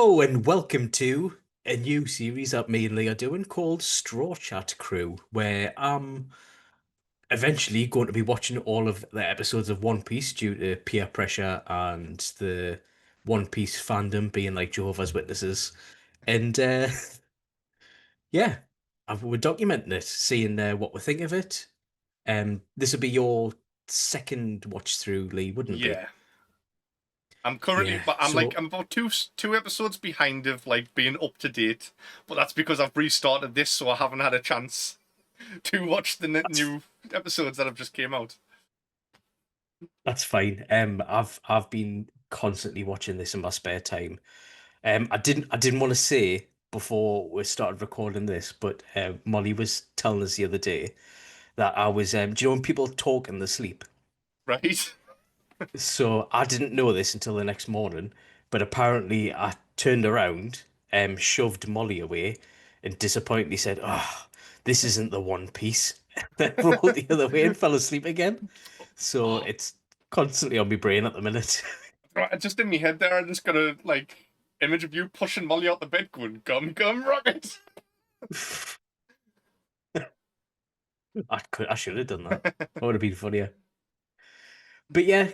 Hello and welcome to a new series that me and Lee are doing called StrawChat Crew, where I'm eventually going to be watching all of the episodes of One Piece due to peer pressure and the One Piece fandom being like Jehovah's Witnesses. And yeah, we're documenting it, seeing what we think of it. This will be your second watch through, Lee, wouldn't it be? Yeah, I'm currently, Yeah. but So I'm about two episodes behind of like being up to date. But that's because I've restarted this, so I haven't had a chance to watch the that's new episodes that have just came out. That's fine. I've been constantly watching this in my spare time. I didn't want to say before we started recording this, but Molly was telling us the other day that I was do you know when people talk in their sleep? Right? So I didn't know this until the next morning, but apparently I turned around, shoved Molly away, and disappointingly said, "Oh, this isn't the One Piece." Then rolled the other way and fell asleep again. So Oh, it's constantly on my brain at the minute. right, just in my head there, I just got a like image of you pushing Molly out the bed, going "Gum gum rocket." I should have done that. That would have been funnier. But yeah,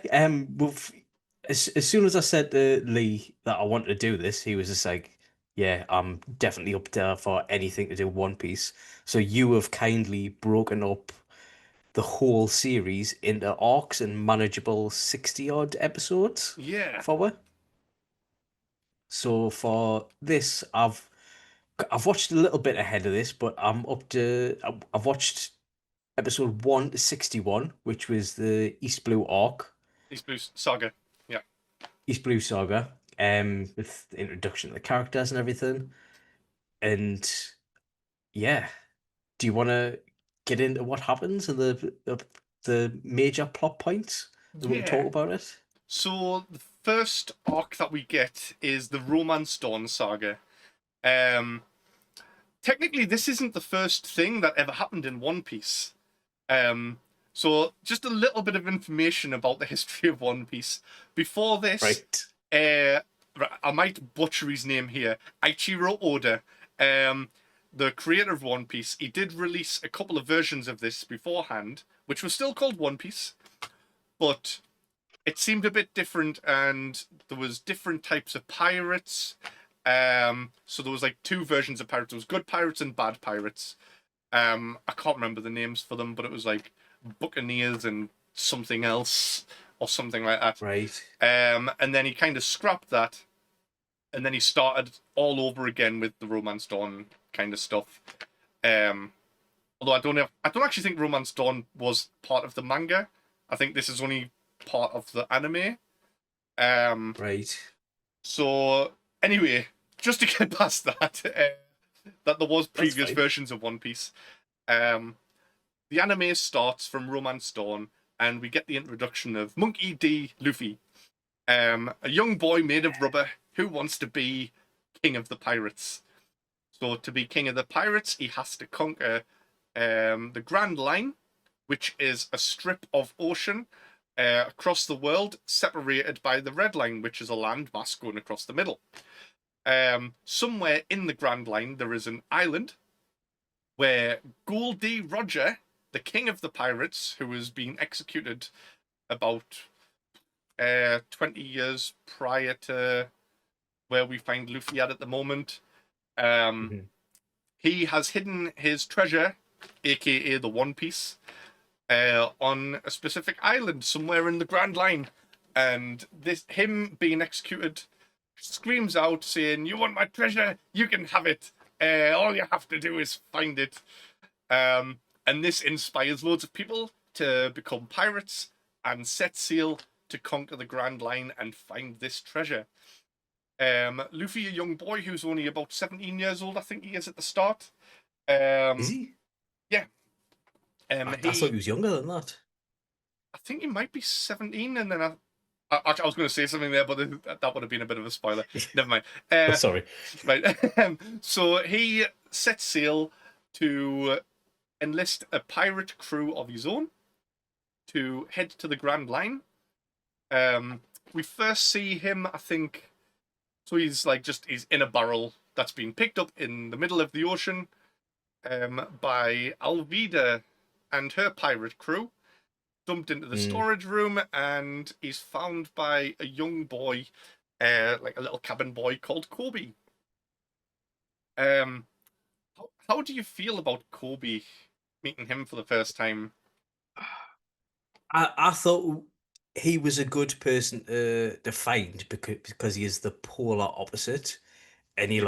as soon as I said to Lee that I wanted to do this, he was just like, "Yeah, I'm definitely up there for anything to do with One Piece." So you have kindly broken up the whole series into arcs and manageable 60 odd episodes Yeah, for we. So for this, I've watched a little bit ahead of this, but I'm up to I've watched episode 1 to 61, which was the East Blue arc, East Blue Saga. Yeah, East Blue saga, with the introduction of the characters and everything. And yeah, do you want to get into what happens and the major plot points, and we can yeah. talk about it? So the first arc that we get is the Romance Dawn saga. Um, Technically, this isn't the first thing that ever happened in One Piece. Um, so, just a little bit of information about the history of One Piece. Before this, Right. uh, I might butcher his name here, Ichiro Oda, um, the creator of One Piece, he did release a couple of versions of this beforehand, which was still called One Piece, but it seemed a bit different, and there was different types of pirates. So there was like two versions of pirates. There was good pirates and bad pirates. I can't remember the names for them, but it was like Buccaneers and something else or something like that. Right. And then he kind of scrapped that, and then he started all over again with the Romance Dawn kind of stuff. Um, Although I don't actually think Romance Dawn was part of the manga. I think this is only part of the anime. Um, Right. so anyway, just to get past that, that there was That's previous fine. versions of One Piece. Um, the anime starts from Romance Dawn, and we get the introduction of Monkey D. Luffy, a young boy made of rubber who wants to be king of the pirates. So to be king of the pirates, he has to conquer the Grand Line, which is a strip of ocean across the world, separated by the Red Line, which is a landmass going across the middle. Somewhere in the Grand Line, there is an island where Goldie Roger, the king of the pirates, who was being executed about 20 years prior to where we find Luffy at the moment, um, Mhm. he has hidden his treasure, aka the One Piece, on a specific island somewhere in the Grand Line. And this him being executed screams out saying, "You want my treasure? You can have it. All you have to do is find it." And this inspires loads of people to become pirates and set sail to conquer the Grand Line and find this treasure. Luffy, a young boy who's only about 17 years old, I think he is at the start. Is Um, he? yeah, I thought he he was younger than that. I think he might be 17, and then I was going to say something there, but that would have been a bit of a spoiler. Never mind. Oh, Uh, sorry. right. So he sets sail to enlist a pirate crew of his own to head to the Grand Line. Um, we first see him, I think, So he's like he's in a barrel that's been picked up in the middle of the ocean by Alvida and her pirate crew, dumped into the Mm. storage room, and he's found by a young boy, like a little cabin boy called Kobe. Um, how do you feel about Kobe meeting him for the first time? I thought he was a good person to find because he is the polar opposite, and Yeah,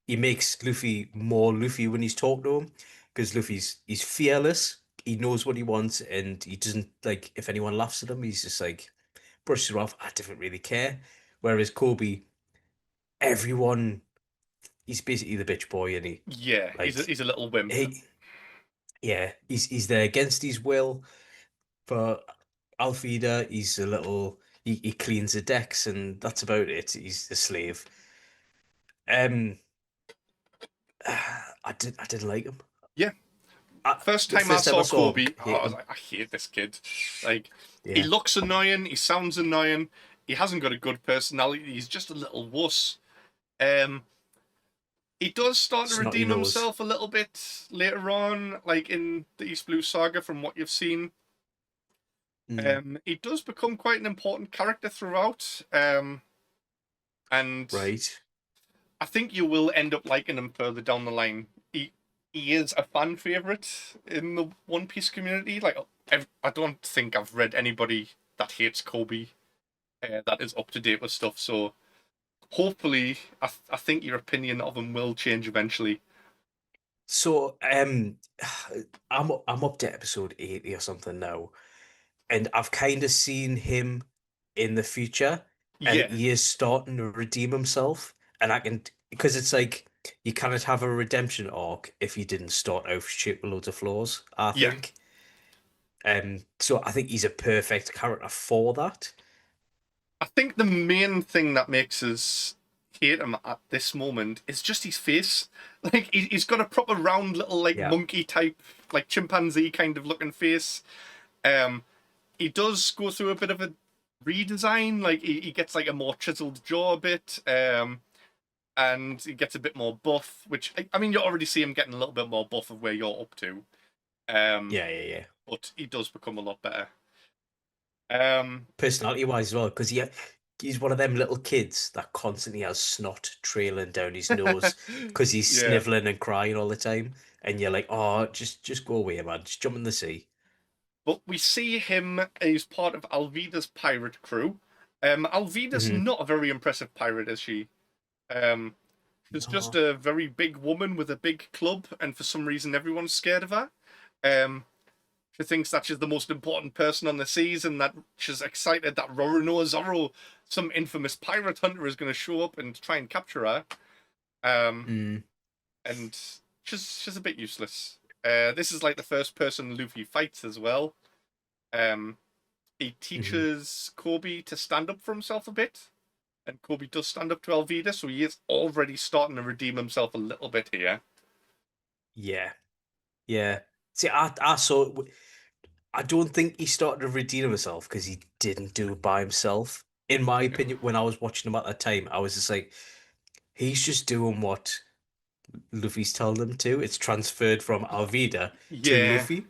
he makes Luffy more Luffy when he's talking to him because he's fearless. He knows what he wants, and he doesn't like if anyone laughs at him. He's just like brushes it off. I don't really care. Whereas Kobe, everyone, he's basically the bitch boy, and yeah, like he's a little wimp. he yeah he's there against his will. For Alfida, he's a little he cleans the decks and that's about it. He's a slave. Um, I didn't like him. Yeah, I, first the time I first time I saw saw him, Kobe, oh, hate I was him. like, I hate this kid. Like, he Yeah, looks annoying, he sounds annoying, he hasn't got a good personality. He's just a little wuss. Um, he does start to snotty redeem nose. himself a little bit later on, like in the East Blue Saga, from what you've seen. Mm, He does become quite an important character throughout, and right. I think you will end up liking him further down the line. He is a fan favorite in the One Piece community. Like, I don't think I've read anybody that hates Kobe, that is up to date with stuff. So hopefully, I think your opinion of him will change eventually. So I'm up to episode 80 or something now, and I've kind of seen him in the future, and Yeah, he is starting to redeem himself. And I can because it's like you cannot have a redemption arc if you didn't start out shit with loads of flaws, I yeah. think. So I think he's a perfect character for that. I think the main thing that makes us hate him at this moment is just his face. Like, he's got a proper round little like Yeah. monkey type, like chimpanzee kind of looking face. Um, he does go through a bit of a redesign. Like, he gets like a more chiseled jaw a bit, and he gets a bit more buff. Which I mean, you already see him getting a little bit more buff of where you're up to. Um, Yeah. but he does become a lot better. Um, Personality wise as well, because he's one of them little kids that constantly has snot trailing down his nose because he's yeah. sniveling and crying all the time. And you're like, oh, just go away, man. Just jump in the sea. But we see him as part of Alvida's pirate crew. Alvida's Hmm. not a very impressive pirate, is she? Um, she's just No. a very big woman with a big club, and for some reason, everyone's scared of her. Um, she thinks that she's the most important person on the seas, and that she's excited that Roronoa Zoro, some infamous pirate hunter, is going to show up and try and capture her. Um, Mm, and she's a bit useless. This is like the first person Luffy fights as well. Um, he hmm. teaches Kobe to stand up for himself a bit, and Kobe does stand up to Alvida, so he is already starting to redeem himself a little bit here. Yeah. Yeah. See, I saw. I don't think he started to redeem himself because he didn't do it by himself. In my opinion, when I was watching him at that time, I was just like, he's just doing what Luffy's telling him to. It's transferred from Alvida to Yeah, Luffy.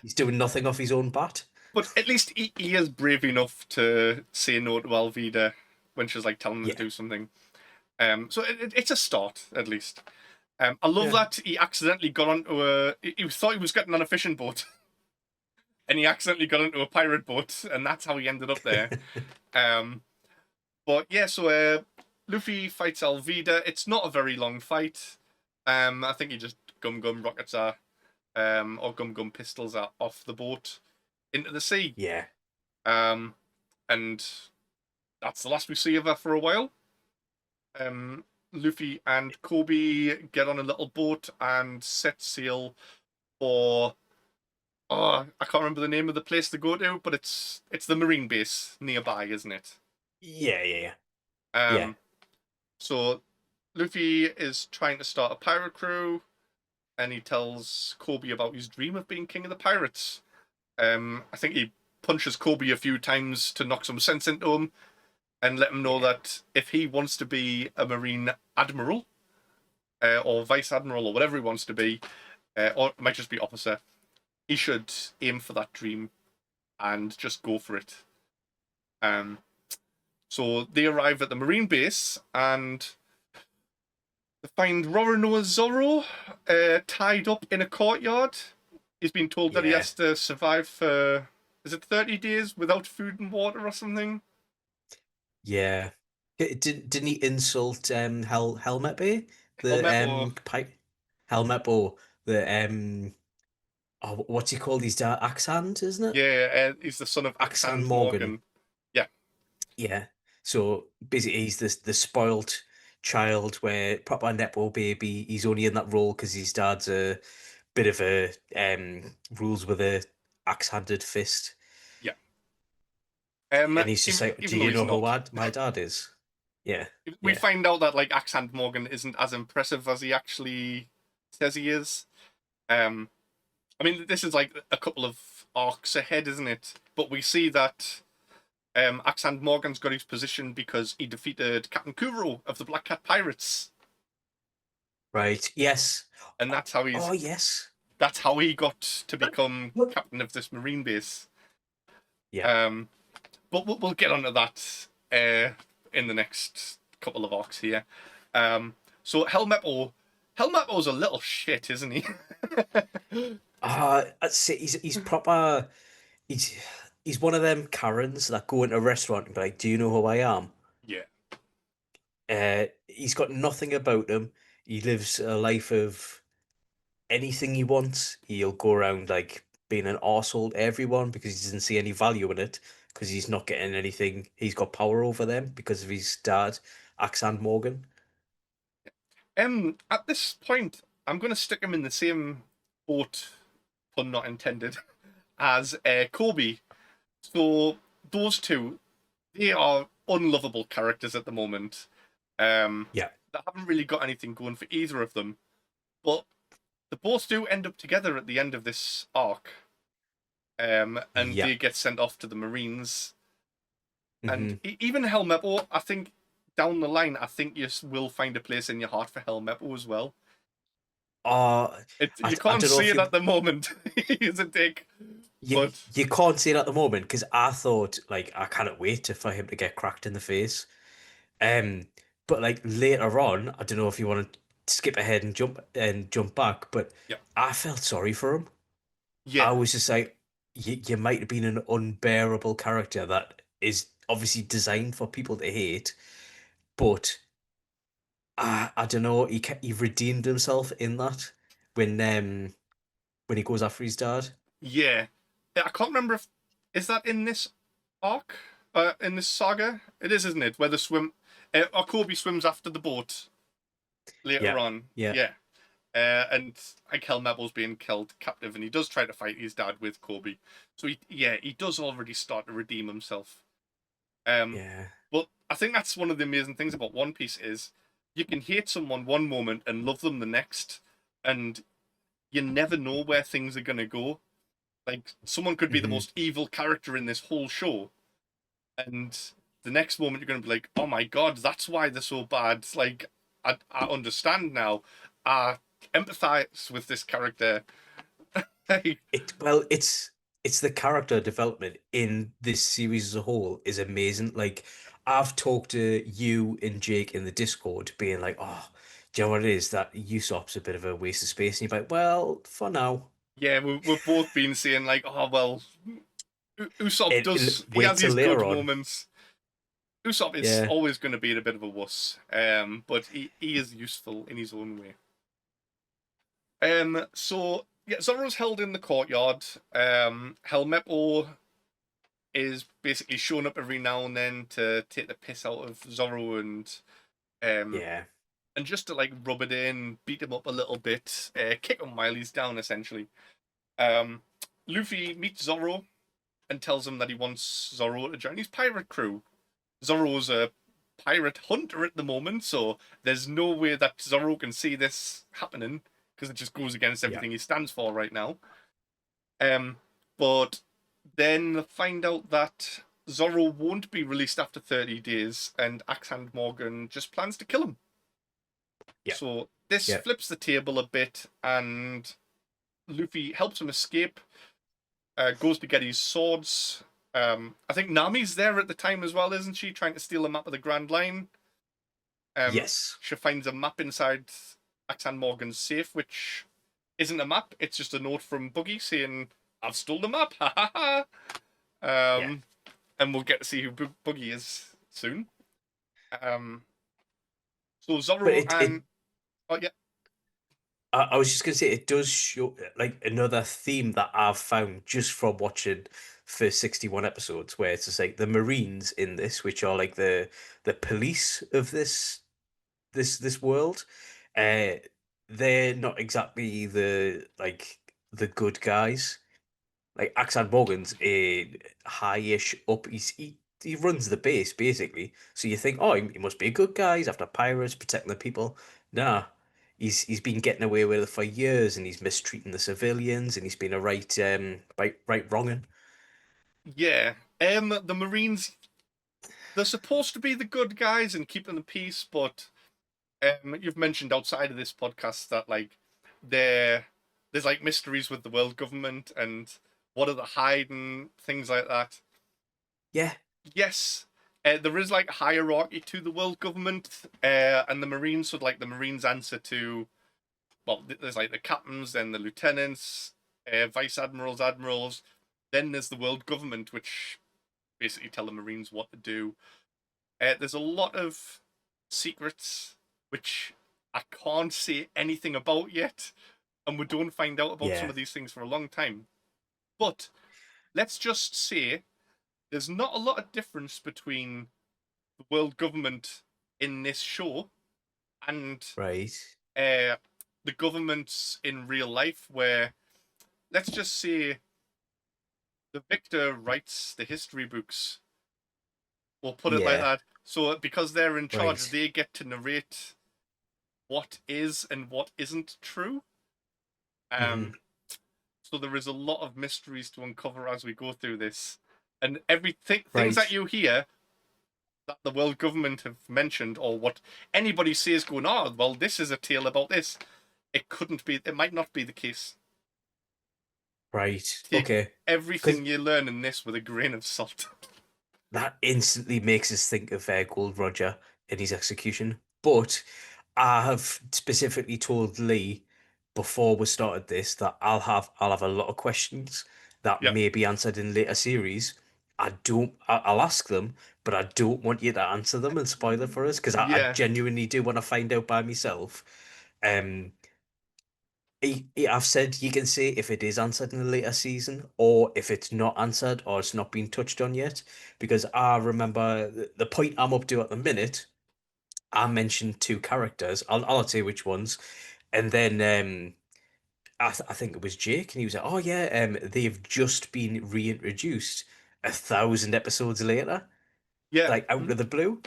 He's doing nothing off his own bat. but at least he is brave enough to say no to Alvida when she's like telling him to Yeah. do something. So it's a start at least. I love Yeah. that he accidentally got onto a. He thought he was getting on a fishing boat, and he accidentally got into a pirate boat, and that's how he ended up there. Um, but yeah, so Luffy fights Alvida. It's not a very long fight. I think he just gum gum rockets her, or gum gum pistols her off the boat into the sea. Yeah. Um, and that's the last we see of her for a while. Um, Luffy and Kobe get on a little boat and set sail for, oh, I can't remember the name of the place to go to, but it's the marine base nearby, isn't it? Yeah. Yeah. Um, so Luffy is trying to start a pirate crew, and he tells Kobe about his dream of being king of the pirates. I think he punches Kobe a few times to knock some sense into him, and let him know Yeah. that if he wants to be a Marine Admiral or Vice Admiral or whatever he wants to be, or it might just be officer, he should aim for that dream and just go for it. Um, so they arrive at the Marine base and they find Roronoa Zorro tied up in a courtyard. He's been told that he Yeah. has to survive for, is it 30 days without food and water or something? Yeah. Didn't he insult Helmet Bay? Helmet The or, Helmet or the what's he called? He's Axand, isn't it? yeah, he's the son of Axand Axand Morgan. Morgan. Yeah, Yeah. So basically he's the spoilt child where proper Nepo baby, he's only in that role because his dad's a bit of a rules with a axe-handed fist. yeah. And he's just Even, like, do even though you he's know who not. my dad is? Yeah, We yeah. find out that like Axand Morgan isn't as impressive as he actually says he is. Um, I mean, this is like a couple of arcs ahead, isn't it? But we see that Axand Morgan's got his position because he defeated Captain Kuro of the Black Cat Pirates, Right. Yes. and Oh, oh, yes. that's how he got to become captain of this marine base. Yeah. Um, but we'll get onto that in the next couple of arcs here. So Helmeppo's a little shit, isn't he? I'd say he's proper. He's he's one of them Karens that go into a restaurant and be like, "Do you know who I am?" Yeah. He's got nothing about him. He lives a life of anything he wants. He'll go around like being an arsehole to everyone because he doesn't see any value in it because he's not getting anything. He's got power over them because of his dad, Axand Morgan. At this point, I'm going to stick him in the same boat, pun not intended, as Kobe. So those two, they are unlovable characters at the moment. Yeah, That haven't really got anything going for either of them, but the both do end up together at the end of this arc. And yeah. they get sent off to the Marines. And Hmm. even Helmeppo, I think down the line, I think you will find a place in your heart for Helmeppo as well. Uh, You I can't don't know see if it you at the moment. He's a dick, you but you can't see it at the moment because I thought like I cannot wait for him to get cracked in the face. Um, but like later on, I don't know if you want to skip ahead and jump back, but yeah, I felt sorry for him. I yeah, was just like, you might have been an unbearable character that is obviously designed for people to hate, but I don't know, he redeemed himself in that when when he goes after his dad. yeah. I can't remember if is that in this arc, in this saga. It is, isn't it? Where the swim, or Kobe swims after the boat later Yeah, on. yeah, Yeah, and like Helmeppo's being killed captive, and he does try to fight his dad with Kobe. So he does already start to redeem himself. Um, yeah, but I think that's one of the amazing things about One Piece is you can hate someone one moment and love them the next, and you never know where things are gonna go. Like someone could be the hmm most evil character in this whole show, and the next moment you're gonna be like, "Oh my god, that's why they're so bad." Like I understand now. I empathize with this character. Like, Well, it's the character development in this series as a whole is amazing. Like I've talked to you and Jake in the Discord, being like, "Oh, do you know what it is? That Usopp's a bit of a waste of space." And you're like, "Well, for now." yeah, we've both been saying like, "Oh well, Usopp does. He Wait has till his later good on. moments. Usopp is Yeah, always going to be a bit of a wuss, but he is useful in his own way. So yeah, Zoro's held in the courtyard. Helmeppo is basically showing up every now and then to take the piss out of Zoro um yeah, and just to like rub it in, beat him up a little bit, kick him while he's down essentially. Um, Luffy meets Zoro and tells him that he wants Zoro to join his pirate crew. Zoro's a pirate hunter at the moment, so there's no way that Zoro can see this happening because it just goes against yeah, everything he stands for right now. Um, but then find out that Zorro won't be released after 30 days, and Axe Morgan just plans to kill him. Yeah, So this yeah, flips the table a bit, and Luffy helps him escape, goes to get his swords. I think Nami's there at the time as well, isn't she? Trying to steal a map of the Grand Line. yes, She finds a map inside Axan Morgan's safe, which isn't a map. It's just a note from Buggy saying, "I've stole the map." Ha ha ha. yeah. Um, and we'll get to see who Buggy is soon. Um, so But Zorro it and oh yeah, I was just gonna say it does show like another theme that I've found just from watching first 61 episodes, where it's just like the Marines in this, which are like the police of this world. Uh, they're not exactly the good guys. Like Aksan Morgan's a high-ish up. He runs the base basically. So you think, oh, he must be a good guy. He's after pirates, protecting the people. Nah, he's been getting away with it for years, and he's mistreating the civilians, and he's been a right wronging. yeah. The Marines, they're supposed to be the good guys and keeping the peace, but you've mentioned outside of this podcast that like there there's like mysteries with the world government and what are they hiding, things like that. Yeah, Yes, there is like hierarchy to the world government, and the Marines. So like the Marines answer to well, there's like the captains, then the lieutenants, vice admirals, admirals. Then there's the world government, which basically tell the Marines what to do. There's a lot of secrets which I can't say anything about yet, and we don't find out about some yeah, of these things for a long time. But let's just say there's not a lot of difference between the world government in this show and right. uh, the governments in real life, where let's just say the victor writes the history books. We'll put it like Yeah, that. So because they're in charge, right. they get to narrate what is and what isn't true. Hmm. Um, so there is a lot of mysteries to uncover as we go through this, and everything things that Right, you hear that the world government have mentioned, or what anybody says, going, "Oh, well, this is a tale about this." It couldn't be. It might not be the case. right. Take Okay. Because everything you learn in this with a grain of salt. that instantly makes us think of Gold Roger in his execution. But I have specifically told Lee before we started this that I'll have a lot of questions that Yeah, may be answered in later series. I'll ask them, but I don't want you to answer them and spoil it for us because I yeah, genuinely do want to find out by myself. Um, I've said you can say if it is answered in a later season or if it's not answered or it's not been touched on yet. Because I remember the point I'm up to at the minute, I mentioned two characters. I'll not say which ones. And then I think it was Jake, and he was like, "Oh yeah, they've just been reintroduced 1,000 episodes later, yeah, like out of the blue."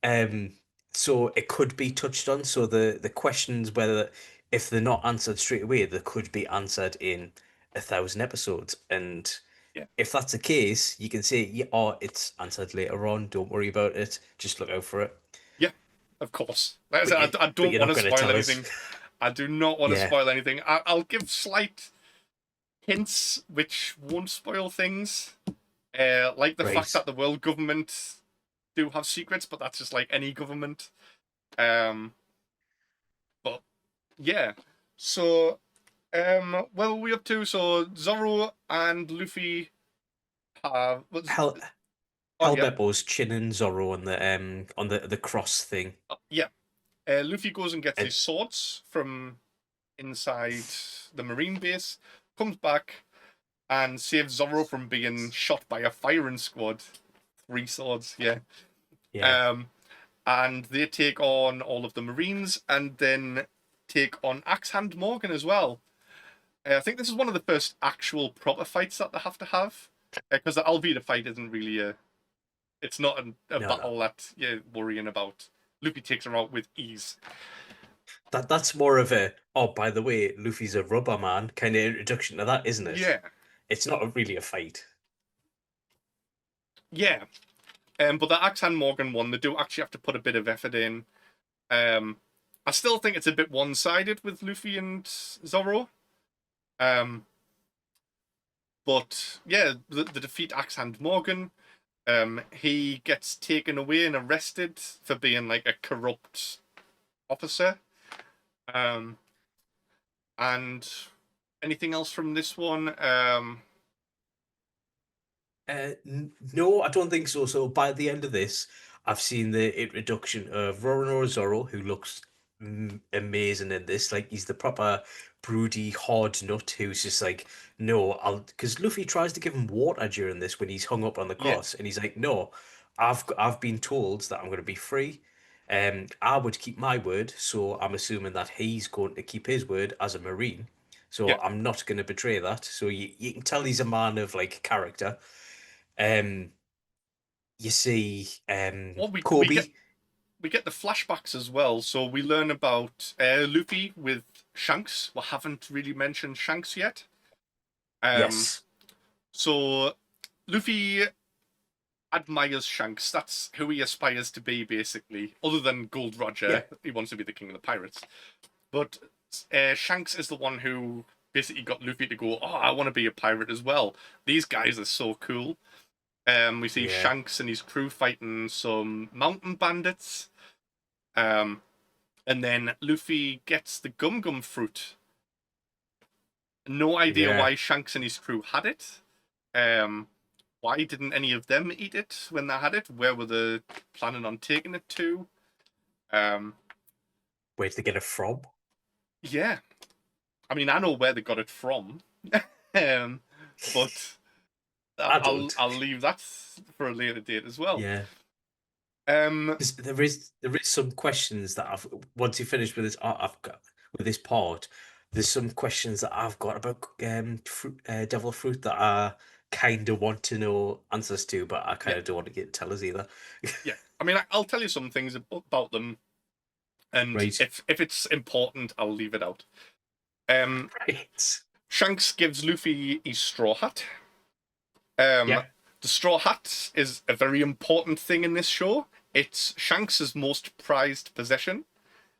Um, so it could be touched on. So the questions whether if they're not answered straight away, they could be answered in 1,000 episodes. And yeah, if that's the case, you can say, yeah, oh, it's answered later on. Don't worry about it. Just look out for it. yeah. Of course. Like I But said, you I but don't you're want not to going to spoil tell us. anything. I do not want to Yeah, spoil anything. I'll give slight hints which won't spoil things. Like the fact right. that the world government do have secrets, but that's just like any government. Um, but yeah. So, where were we up to? So Zoro and Luffy have was Hell, oh yeah, Helmeppo's chinning Zorro on the cross thing. yeah. Luffy goes and gets And his swords from inside the marine base, comes back and saves Zoro from being shot by a firing squad. Three swords, yeah. yeah, Um, and they take on all of the Marines and then take on Axehand Morgan as well. I think this is one of the first actual proper fights that they have, because the Alvida fight isn't really a. It's not a no, no. battle that you're worrying about. Luffy takes her out with ease. That's more of a, oh, by the way, Luffy's a rubber man kind of introduction to that, isn't it? Yeah. It's not really a fight. Yeah, but the Axe Hand Morgan one, they do actually have to put a bit of effort in. Um, I still think it's a bit one-sided with Luffy and Zoro. Um, but yeah, the defeat Axe Hand Morgan. He gets taken away and arrested for being like a corrupt officer. Um, and anything else from this one? No, I don't think so. So by the end of this, I've seen the introduction of Roronoa who looks amazing in this. Like he's the proper broody hard nut who's just like, no, I'll because Luffy tries to give him water during this when he's hung up on the Yeah, cross, and he's like, no, I've been told that I'm going to be free. I would keep my word, so I'm assuming that he's going to keep his word as a Marine. So yeah. I'm not going to betray that. So you can tell he's a man of like character. Um, you see, Well, we get Kobe. we get the flashbacks as well, so we learn about Luffy with Shanks. We haven't really mentioned Shanks yet. Um, Yes, so Luffy admires Shanks. That's who he aspires to be, basically. Other than Gold yeah, Roger, he wants to be the king of the pirates. But Shanks is the one who basically got Luffy to go, "Oh, I want to be a pirate as well. These guys are so cool." We see yeah, Shanks and his crew fighting some mountain bandits. Um, and then Luffy gets the Gum Gum fruit. No idea yeah. why Shanks and his crew had it. Um, why didn't any of them eat it when they had it? Where were they planning on taking it to? Um, Where'd they get it from? yeah, I mean, I know where they got it from, um, but I I'll don't. I'll leave that for a later date as well. Yeah, Um, 'cause there is some questions that I've once you finish with this, I've got with this part. There's some questions that I've got about fruit, devil fruit that I kind of want to know answers to, but I yeah, kind of don't want to get tell us either. yeah. I mean, I'll tell you some things about them, and Right, if it's important, I'll leave it out. Um, right. Shanks gives Luffy his straw hat. Um, Yeah, the straw hat is a very important thing in this show. It's Shanks's most prized possession,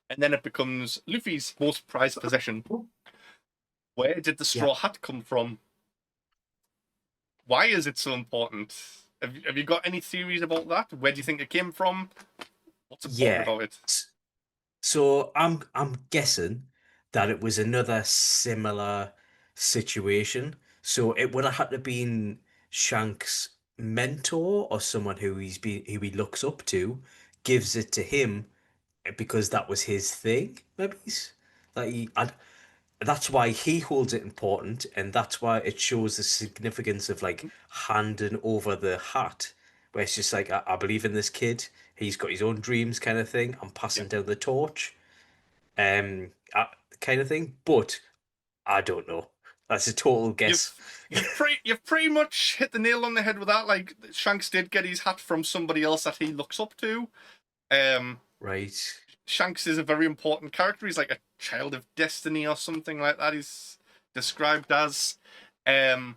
and then it becomes Luffy's most prized possession. Where did the yeah, straw hat come from? Why is it so important? Have you got any theories about that? Where do you think it came from? What's important yeah. about it? So I'm guessing that it was another similar situation. So it would have had to been Shank's mentor or someone who he looks up to, gives it to him because that was his thing. Maybe that's why he holds it important, and that's why it shows the significance of like handing over the hat, where it's just like I believe in this kid. He's got his own dreams, kind of thing. I'm Yeah, passing down the torch um, uh, kind of thing. But I don't know. That's a total guess. you've pretty much hit the nail on the head with that. Like Shanks did get his hat from somebody else that he looks up to. Um, Right. Shanks is a very important character. He's like a child of destiny or something like that. He's described as. Um,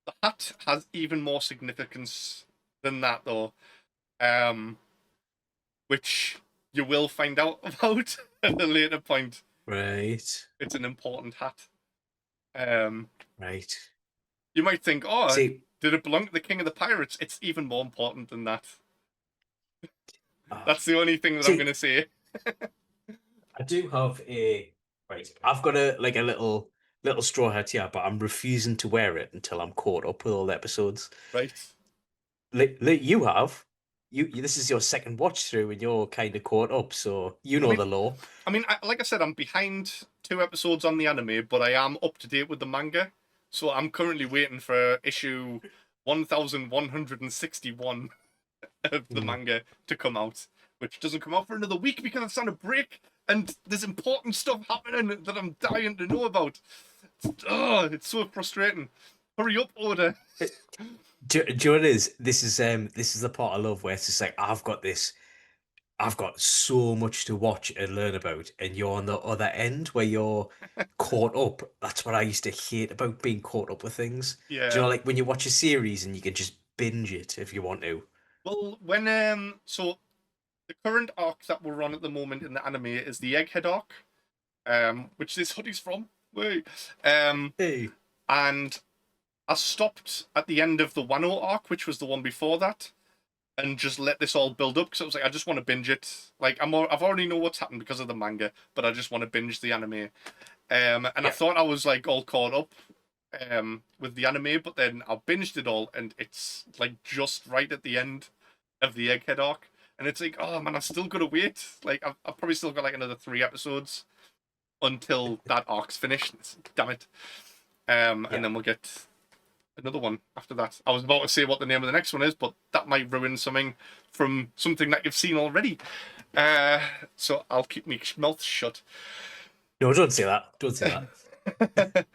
the hat has even more significance than that, though, um, which you will find out about at a later point. Right. It's an important hat. Um, Right. you might think, oh, See, did it belong to the King of the Pirates? It's even more important than that. uh, That's the only thing that I'm going see, to say. I do have a right. I've got a little straw hat here, but I'm refusing to wear it until I'm caught up with all the episodes. Right. You have. This is your second watch through, and you're kind of caught up, so you I know mean, the law. like I said, I'm behind 2 episodes on the anime, but I am up to date with the manga. So I'm currently waiting for issue 1161 of the Mm. manga to come out, which doesn't come out for another week because it's on a break and there's important stuff happening that I'm dying to know about. Oh, it's so frustrating. Hurry up, Oda. Do you know what it is? This is the part I love where it's just like I've got so much to watch and learn about, and you're on the other end where you're caught up. That's what I used to hate about being caught up with things. Do you Yeah, know, like when you watch a series and you can just binge it if you want to. Well, when so the current arc that we're on at the moment in the anime is the Egghead arc, which this hoodie's from. Wait. Um, Hey. and I stopped at the end of the Wano arc, which was the one before that, and just let this all build up because I was like, I just want to binge it. Like I've already know what's happened because of the manga, but I just want to binge the anime. And I Yeah. thought I was like all caught up with the anime, but then I binged it all, and it's like just right at the end of the Egghead arc, and it's like, oh man, I've still got to wait. Like I've probably still got like another 3 episodes until that arc's finished. Damn it. And Yeah. then we'll get another one after that. I was about to say what the name of the next one is, but that might ruin something from something that you've seen already. Uh, so I'll keep my mouth shut. No, don't say that. Don't say that.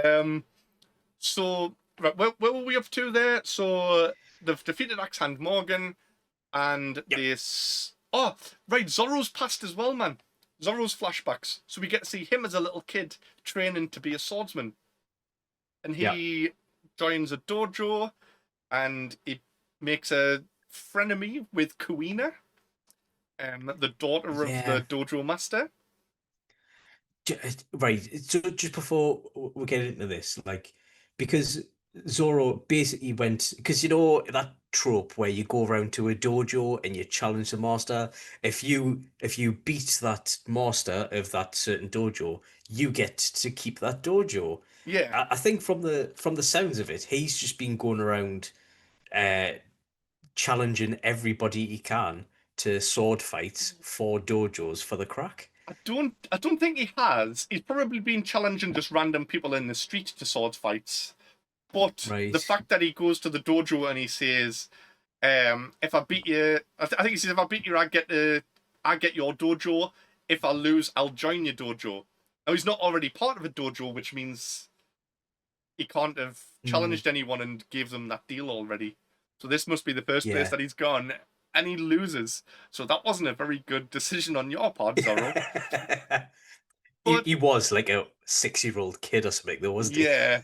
um, so right, where were we up to there? So they've defeated Axe Hand Morgan, and Yep. this. Oh, right, Zoro's past as well, man. Zoro's flashbacks. So we get to see him as a little kid training to be a swordsman, and Yeah. he joins a dojo, and he makes a frenemy with Kuina, the daughter of the Yeah. dojo master. Right. So just before we get into this, like, because Zoro basically went, because you know that trope where you go around to a dojo and you challenge the master. If you beat that master of that certain dojo, you get to keep that dojo. Yeah, I think from the sounds of it, he's just been going around uh challenging everybody he can to sword fights for dojos for the crack. I don't think he has. He's probably been challenging just random people in the street to sword fights. But the Right. fact that he goes to the dojo and he says, "If I beat you, I think he says if I beat you, I get your dojo. If I lose, I'll join your dojo." Now he's not already part of a dojo, which means he can't have Mm, challenged anyone and gave them that deal already. So this must be the first place yeah. that he's gone, and he loses. So that wasn't a very good decision on your part, Zorro. He, But he was like a 6-year-old kid or something, though, wasn't he? yeah,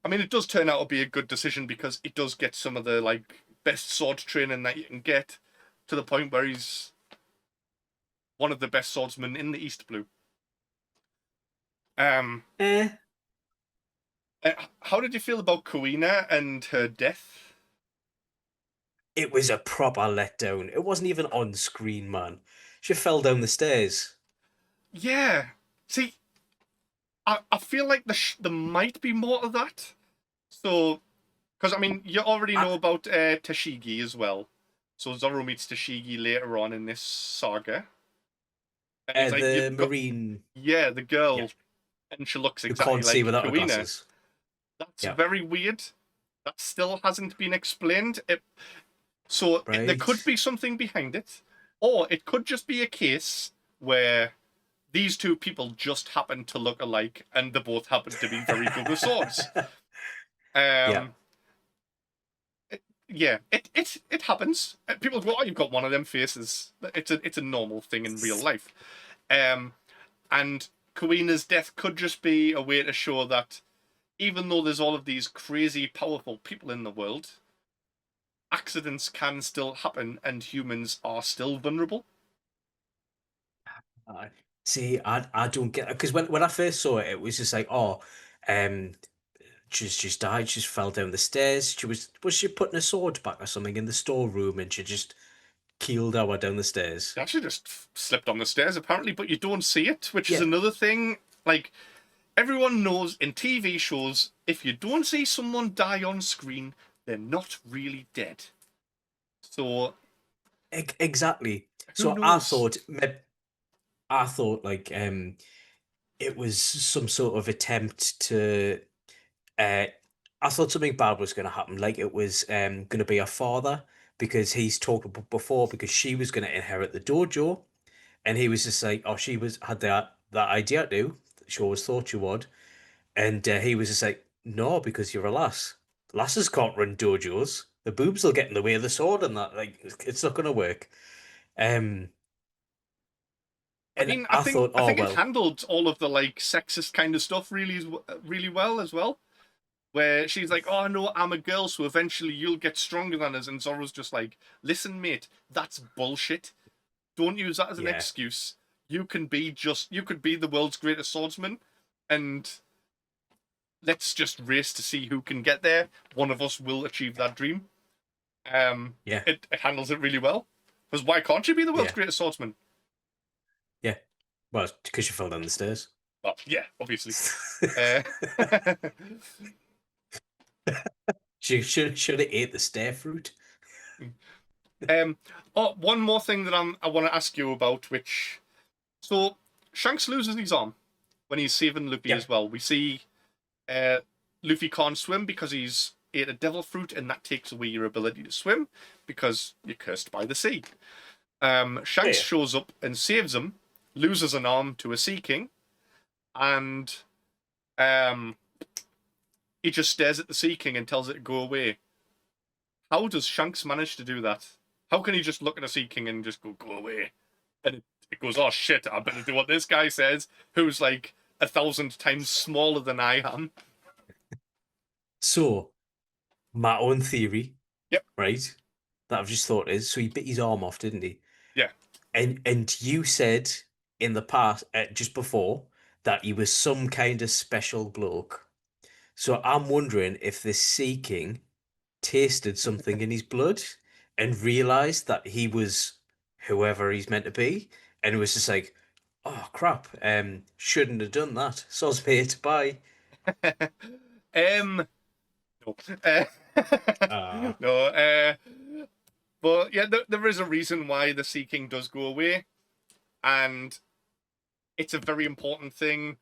I mean, it does turn out to be a good decision because it does get some of the like best sword training that you can get to the point where he's one of the best swordsmen in the East Blue. Um, Eh, how did you feel about Kuina and her death? it was a proper letdown. It wasn't even on screen, man. She fell down the stairs. Yeah, see, I feel like there might be more to that. So, because I mean, you already I, know about Tashigi as well. So Zoro meets Tashigi later on in this saga, and he's like, the "You've got, Marine, yeah, the yeah, girl," and she looks who exactly can't see like without her Kuina. glasses. That's Yeah, very weird. That still hasn't been explained. There right. could be something behind it, or it could just be a case where these two people just happen to look alike, and they both happen to be very good with swords. Yeah. Um, yeah, it happens. People go, "Oh, you've got one of them faces." It's a normal thing in real life. Um, and Kuina's death could just be a way to show that even though there's all of these crazy, powerful people in the world, accidents can still happen, and humans are still vulnerable. I See, I don't get it because when I first saw it, it was just like, oh, um, she's just died. She just fell down the stairs. Was she putting a sword back or something in the storeroom, and she just keeled our down the stairs. They actually just slipped on the stairs, apparently, but you don't see it, which is Yeah, another thing. Like, everyone knows in TV shows, if you don't see someone die on screen, they're not really dead. So, exactly. who So knows? I thought like it was some sort of attempt to uh I thought something bad was going to happen, like it was going to be her father because he's talked about before because she was going to inherit the dojo and he was just like, oh, she was had that idea too. She always thought she would, and he was just like, no, because you're a lass. Lasses can't run dojos. The boobs will get in the way of the sword, and that like it's not going to work. Um, I and mean, I I think thought, I oh think it well, handled all of the like sexist kind of stuff really well as well. where she's like, "Oh no, I'm a girl, so eventually you'll get stronger than us," and Zoro's just like, "Listen, mate, that's bullshit. Don't use that as an Yeah. excuse. You could be the world's greatest swordsman, and let's just race to see who can get there. One of us will achieve that dream." Yeah. It handles it really well. Because why can't you be the world's Yeah. greatest swordsman? Yeah. Well, because you fell down the stairs. Well, yeah, obviously. She should have ate the stair fruit. One more thing that I want to ask you about, so Shanks loses his arm when he's saving Luffy Yeah. as well. We see Luffy can't swim because he's ate a devil fruit, and that takes away your ability to swim because you're cursed by the sea. Shanks shows up and saves him, loses an arm to a Sea King, and he just stares at the Sea King and tells it to go away. How does Shanks manage to do that? How can he just look at a Sea King and just go away? And it goes, "Oh shit, I better do what this guy says, who's like 1,000 times smaller than I am." So, my own theory, Yep. right, that I've just thought is, so he bit his arm off, didn't he? Yeah. And you said in the past, just before, that he was some kind of special bloke. So I'm wondering if this Sea King tasted something in his blood and realized that he was whoever he's meant to be, and it was just like, oh crap, shouldn't have done that. Soz mate, bye. No. Ah. No. But yeah, there is a reason why the Sea King does go away, and it's a very important thing,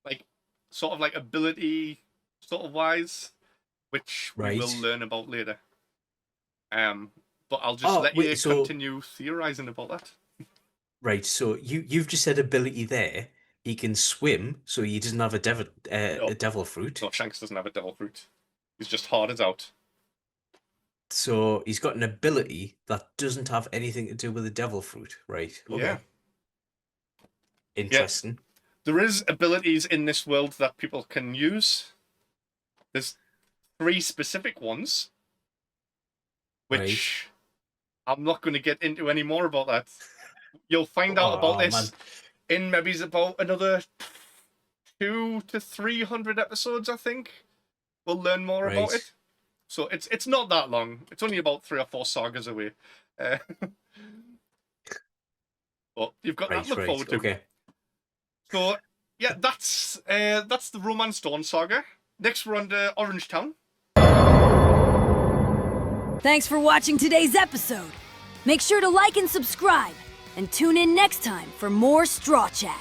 like sort of like ability sort of wise, which we will Right. learn about later. But I'll just let you continue theorizing about that. Right, so you've just said ability there. He can swim, so he doesn't have a devil fruit. No, Shanks doesn't have a devil fruit. He's just hard as out. So he's got an ability that doesn't have anything to do with the devil fruit, right? Okay. Yeah. Interesting. Yeah. There is abilities in this world that people can use. There's 3 specific ones, which I'm not going to get into any more about that. You'll find out about this in maybe about another 200 to 300 episodes, I think. We'll learn more about it. So it's not that long. It's only about 3 or 4 sagas away. But you've got that to look forward to. Okay. So yeah, that's the Romance Dawn saga. Next we're on to Orange Town. Thanks for watching today's episode. Make sure to like and subscribe, and tune in next time for more Straw Chat.